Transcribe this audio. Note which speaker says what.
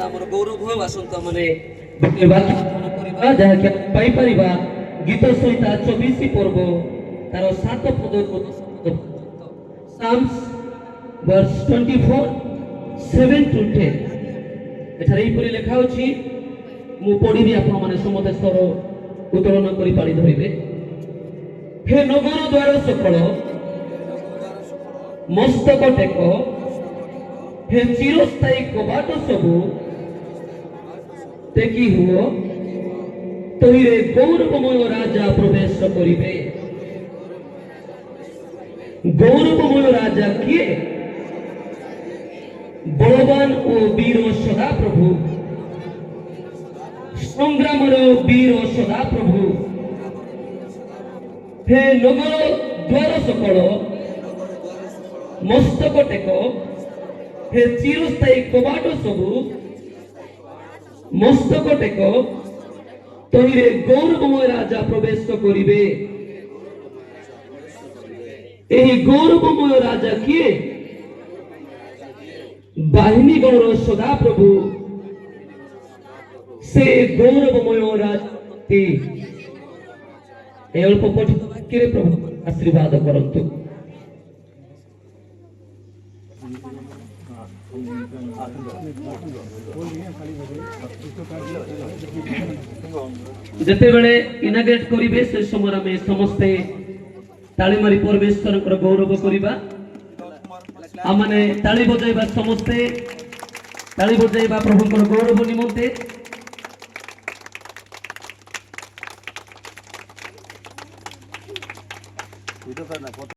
Speaker 1: ମାନେ ଆମର ଗୌରବ ଆସନ୍ତା ମାନେ ଗୋଟେ ବାକ୍ୟ କରିବା ଯାହାକି ଆମେ ପାଇପାରିବା ଗୀତ ସହିତ 24 ପର୍ବ ତାର 7 ପଦ Psalms verse 24 7 to 10 ଏଠାରେ ଏହିପରି ଲେଖା ଅଛି। ମୁଁ ପଢ଼ିବି, ଆପଣମାନେ ସମସ୍ତେ ସ୍ୱର ଉତ୍ତୋଳନ କରି ପାଳି ଧରିବେ। ହେ ନଗର ଦ୍ୱାର ସକଳ ମସ୍ତକ ଟେକ, ହେ ଚିରସ୍ଥାୟୀ କବାଟ ସବୁ ଟେକି ହୁଅ, ତହିଁରେ ଗୌରବମୟ ରାଜା ପ୍ରବେଶ କରିବେ। ଗୌରବମୟ ରାଜା କିଏ? ବଳବାନ ଓ ବୀର ସଦାପ୍ରଭୁ, ସଂଗ୍ରାମର ବୀର ସଦାପ୍ରଭୁ। ହେ ନଗର ଦ୍ୱାର ସକଳ ମସ୍ତକ ଟେକ, ହେ ଚିରସ୍ଥାୟୀ କବାଟ ସବୁ ମସ୍ତକ ଟେକ, ତହିଁରେ ଗୌରବମୟ ରାଜା ପ୍ରବେଶ କରିବେ। ଏହି ଗୌରବମୟ ରାଜା କିଏ? ବାହିନୀ ଗଣର ସଦାପ୍ରଭୁ, ସେ ଗୌରବମୟ ରାଜା। ଏ ଅଳ୍ପ ପଠିତ ବାକ୍ୟରେ ପ୍ରଭୁ ଆଶୀର୍ବାଦ କରନ୍ତୁ। ଯେତେବେଳେ ଇନାଗ୍ରେଟ୍ କରିବେ ସେ ସମୟରେ ଆମେ ସମସ୍ତେ ତାଳି ମାରି ପରମେଶ୍ୱରଙ୍କର ଗୌରବ କରିବା। ଆମମାନେ ତାଳି ବଜାଇବା, ସମସ୍ତେ ତାଳି ବଜାଇବା ପ୍ରଭୁଙ୍କର ଗୌରବ ନିମନ୍ତେ।